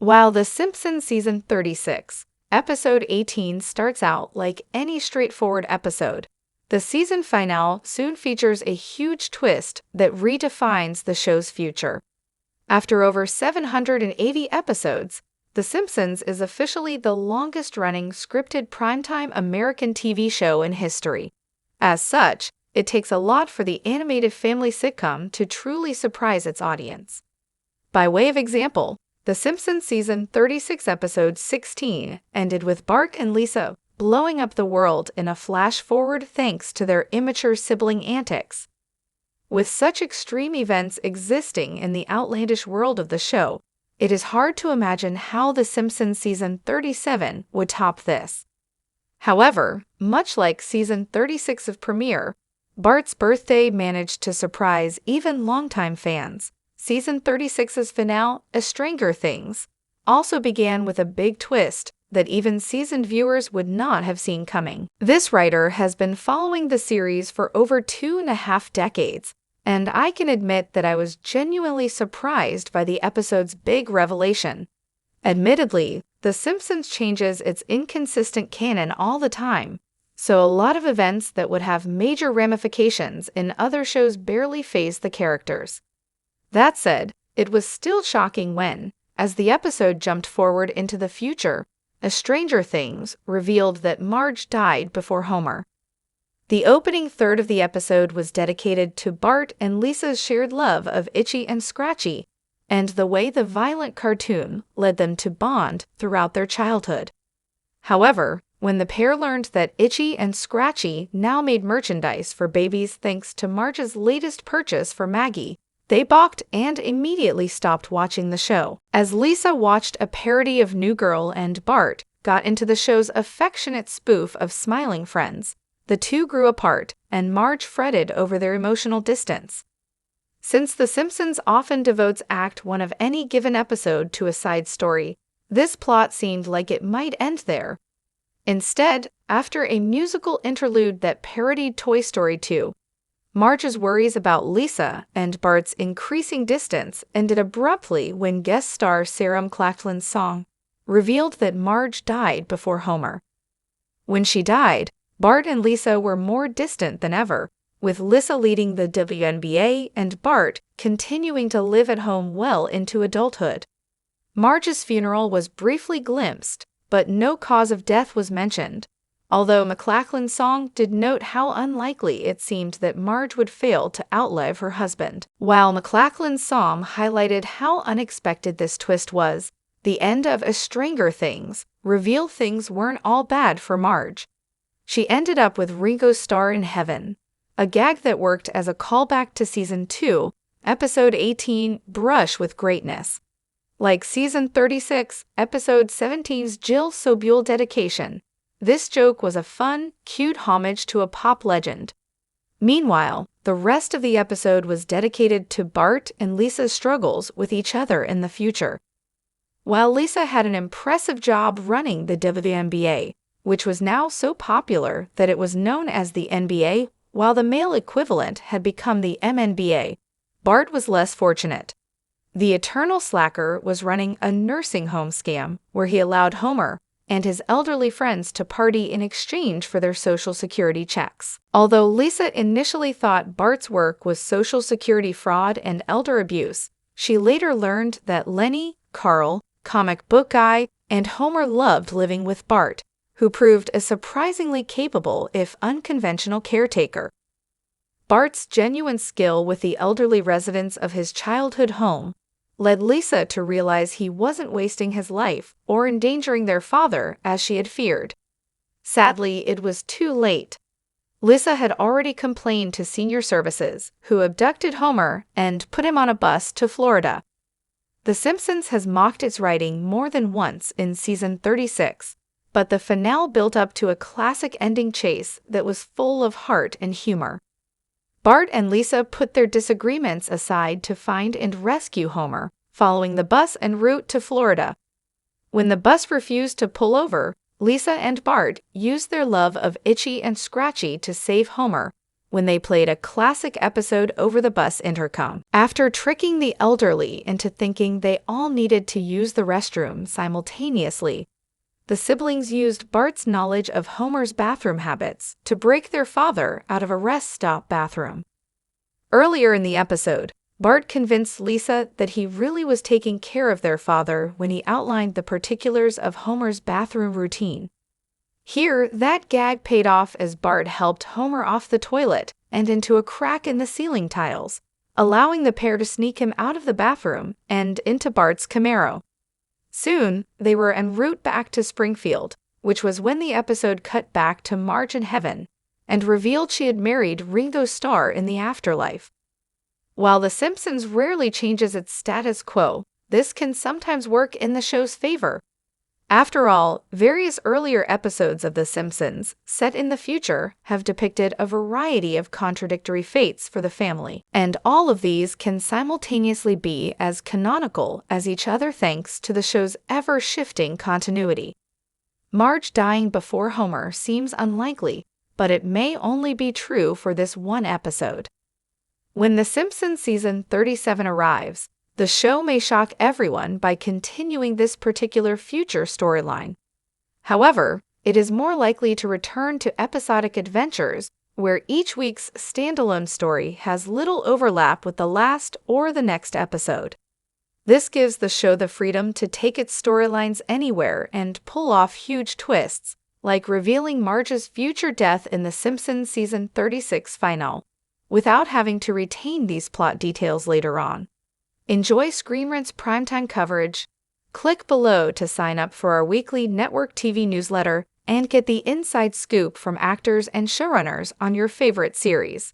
While The Simpsons Season 36, Episode 18 starts out like any straightforward episode, the season finale soon features a huge twist that redefines the show's future. After over 780 episodes, The Simpsons is officially the longest-running scripted primetime American TV show in history. As such, it takes a lot for the animated family sitcom to truly surprise its audience. By way of example, The Simpsons Season 36 Episode 16 ended with Bart and Lisa blowing up the world in a flash-forward thanks to their immature sibling antics. With such extreme events existing in the outlandish world of the show, it is hard to imagine how The Simpsons Season 37 would top this. However, much like Season 36 of Premiere, Bart's birthday managed to surprise even longtime fans. Season 36's finale, Stranger Things, also began with a big twist that even seasoned viewers would not have seen coming. This writer has been following the series for over 2.5 decades, and I can admit that I was genuinely surprised by the episode's big revelation. Admittedly, The Simpsons changes its inconsistent canon all the time, so a lot of events that would have major ramifications in other shows barely phase the characters. That said, it was still shocking when, as the episode jumped forward into the future, Stranger Things revealed that Marge died before Homer. The opening third of the episode was dedicated to Bart and Lisa's shared love of Itchy and Scratchy, and the way the violent cartoon led them to bond throughout their childhood. However, when the pair learned that Itchy and Scratchy now made merchandise for babies thanks to Marge's latest purchase for Maggie, they balked and immediately stopped watching the show. As Lisa watched a parody of New Girl and Bart got into the show's affectionate spoof of Smiling Friends, the two grew apart, and Marge fretted over their emotional distance. Since The Simpsons often devotes Act 1 of any given episode to a side story, this plot seemed like it might end there. Instead, after a musical interlude that parodied Toy Story 2, Marge's worries about Lisa and Bart's increasing distance ended abruptly when guest star Sarah McLachlan's song revealed that Marge died before Homer. When she died, Bart and Lisa were more distant than ever, with Lisa leading the WNBA and Bart continuing to live at home well into adulthood. Marge's funeral was briefly glimpsed, but no cause of death was mentioned, although McLachlan's song did note how unlikely it seemed that Marge would fail to outlive her husband. While McLachlan's song highlighted how unexpected this twist was, the end of Stranger Things revealed things weren't all bad for Marge. She ended up with Ringo's Star in Heaven, a gag that worked as a callback to Season 2, Episode 18, Brush with Greatness. Like Season 36, Episode 17's Jill Sobule dedication, this joke was a fun, cute homage to a pop legend. Meanwhile, the rest of the episode was dedicated to Bart and Lisa's struggles with each other in the future. While Lisa had an impressive job running the WNBA, which was now so popular that it was known as the NBA, while the male equivalent had become the MNBA, Bart was less fortunate. The eternal slacker was running a nursing home scam where he allowed Homer and his elderly friends to party in exchange for their Social Security checks. Although Lisa initially thought Bart's work was Social Security fraud and elder abuse, she later learned that Lenny, Carl, comic book guy, and Homer loved living with Bart, who proved a surprisingly capable if unconventional caretaker. Bart's genuine skill with the elderly residents of his childhood home led Lisa to realize he wasn't wasting his life or endangering their father as she had feared. Sadly, it was too late. Lisa had already complained to Senior Services, who abducted Homer and put him on a bus to Florida. The Simpsons has mocked its writing more than once in Season 36, but the finale built up to a classic ending chase that was full of heart and humor. Bart and Lisa put their disagreements aside to find and rescue Homer, following the bus en route to Florida. When the bus refused to pull over, Lisa and Bart used their love of Itchy and Scratchy to save Homer, when they played a classic episode over the bus intercom. After tricking the elderly into thinking they all needed to use the restroom simultaneously, the siblings used Bart's knowledge of Homer's bathroom habits to break their father out of a rest stop bathroom. Earlier in the episode, Bart convinced Lisa that he really was taking care of their father when he outlined the particulars of Homer's bathroom routine. Here, that gag paid off as Bart helped Homer off the toilet and into a crack in the ceiling tiles, allowing the pair to sneak him out of the bathroom and into Bart's Camaro. Soon, they were en route back to Springfield, which was when the episode cut back to Marge in heaven and revealed she had married Ringo Starr in the afterlife. While The Simpsons rarely changes its status quo, this can sometimes work in the show's favor. After all, various earlier episodes of The Simpsons, set in the future, have depicted a variety of contradictory fates for the family, and all of these can simultaneously be as canonical as each other thanks to the show's ever-shifting continuity. Marge dying before Homer seems unlikely, but it may only be true for this one episode. When The Simpsons season 37 arrives, the show may shock everyone by continuing this particular future storyline. However, it is more likely to return to episodic adventures where each week's standalone story has little overlap with the last or the next episode. This gives the show the freedom to take its storylines anywhere and pull off huge twists, like revealing Marge's future death in The Simpsons season 36 finale, without having to retain these plot details later on. Enjoy Screen Rant's primetime coverage. Click below to sign up for our weekly network TV newsletter and get the inside scoop from actors and showrunners on your favorite series.